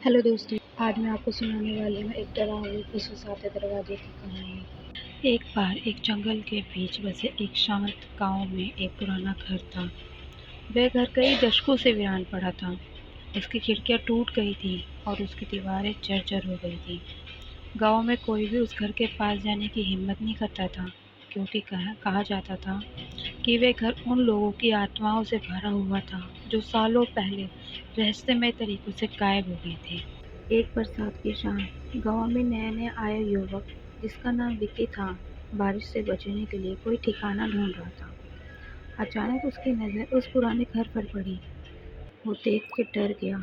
Hello दोस्तों, आज मैं आपको सुनाने वाली हूँ एक डरावनी फुसफुसाते दरवाजे की कहानी। एक बार एक जंगल के बीच बसे एक शांत गांव में एक पुराना घर था। वह घर कई दशकों से वीरान पड़ा था। उसकी खिड़कियाँ टूट गई थी और उसकी दीवारें जर्जर हो गई थी। गांव में कोई भी उस घर के पास जाने की हिम्मत नहीं करता था, क्योंकि कहा जाता था कि वह घर उन लोगों की आत्माओं से भरा हुआ था जो सालों पहले रहस्यमय तरीकों से गायब हो गए थे। एक बरसात की शाम, गांव में नया-नया आया युवक, जिसका नाम विक्की था, बारिश से बचने के लिए कोई ठिकाना ढूंढ रहा था। अचानक उसकी नज़र उस पुराने घर पर पड़ी। वो देख के डर गया।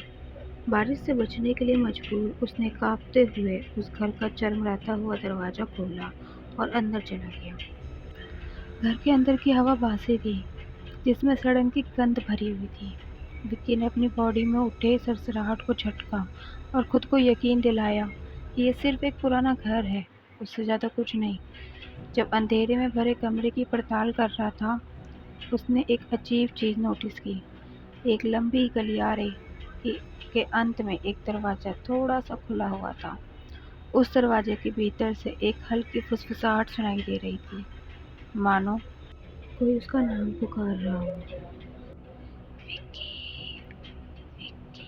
बारिश से बचने के लिए मजबूर, उसने कांपते हुए उस घर का चरमराता हुआ दरवाजा खोला और अंदर चला गया। घर के अंदर की हवा बासी थी, जिसमें सड़न की गंध भरी हुई थी। विक्की ने अपनी बॉडी में उठे सरसराहट को झटका और खुद को यकीन दिलाया कि ये सिर्फ एक पुराना घर है, उससे ज़्यादा कुछ नहीं। जब अंधेरे में भरे कमरे की पड़ताल कर रहा था, उसने एक अजीब चीज़ नोटिस की। एक लंबी गलियारे के अंत में एक दरवाज़ा थोड़ा सा खुला हुआ था। उस दरवाजे के भीतर से एक हल्की फुसफुसाहट सुनाई दे रही थी, मानो कोई उसका नाम पुकार रहा हो। विक्की, विक्की।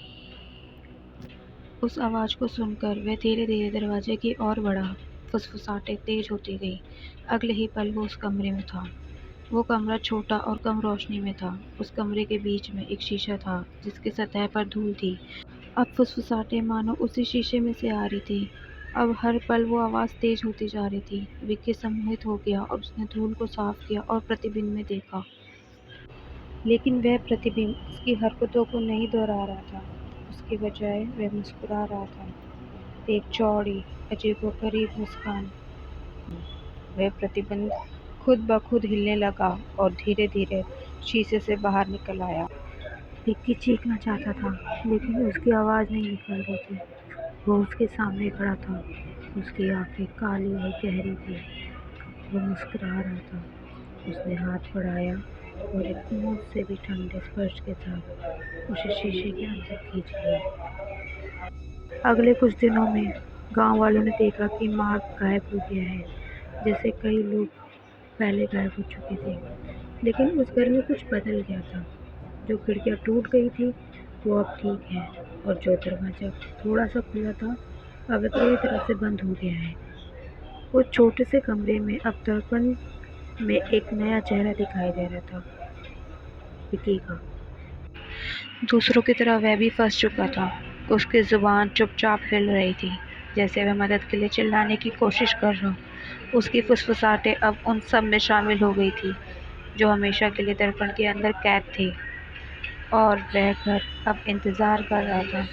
उस आवाज़ को सुनकर वह धीरे-धीरे दरवाजे की ओर बढ़ा। फुसफुसाहटें तेज होती गईं। अगले ही पल वो उस कमरे में था। वो कमरा छोटा और कम रोशनी में था। उस कमरे के बीच में एक शीशा था, जिसकी सतह पर धूल थी। अब फुसफुसाहटें मानो उसी शीशे में से आ रही थी। अब हर पल वो आवाज़ तेज होती जा रही थी। विक्की सम्मोहित हो गया और उसने धूल को साफ किया और प्रतिबिंब में देखा। लेकिन वह प्रतिबिंब उसकी हरकतों को नहीं दोहरा रहा था। उसके बजाय वह मुस्कुरा रहा था, एक चौड़ी, अजीबोगरीब मुस्कान। वह प्रतिबिंब खुद ब खुद हिलने लगा और धीरे-धीरे शीशे से बाहर निकल आया। विक्की चीखना चाहता था, लेकिन उसकी आवाज़ नहीं निकल रही थी। वो उसके सामने खड़ा था। उसकी आंखें काली और गहरी थी। वो मुस्कुरा रहा था। उसने हाथ बढ़ाया और एक नोक से भी ठंडे स्पर्श के साथ उसे शीशे के अंदर खींच लिया। अगले कुछ दिनों में गांव वालों ने देखा कि मार्क गायब हो गया है, जैसे कई लोग पहले गायब हो चुके थे। लेकिन उस घर में कुछ बदल गया था। जो खिड़कियां टूट गई थी, वो अब ठीक है, और जो दरवाजा थोड़ा सा खुला था, अब पूरी तरह से बंद हो गया है। उस छोटे से कमरे में अब दर्पण में एक नया चेहरा दिखाई दे रहा था, विकी का। दूसरों की तरह वह भी फंस चुका था। उसकी जुबान चुपचाप हिल रही थी, जैसे वह मदद के लिए चिल्लाने की कोशिश कर रहा हो। उसकी फुसफुसाहटें अब उन सब में शामिल हो गई थी, जो हमेशा के लिए दर्पण के अंदर कैद थे। और वह घर अब इंतजार कर रहा था,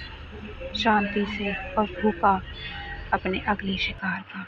शांति से और भूखा अपने अगले शिकार का।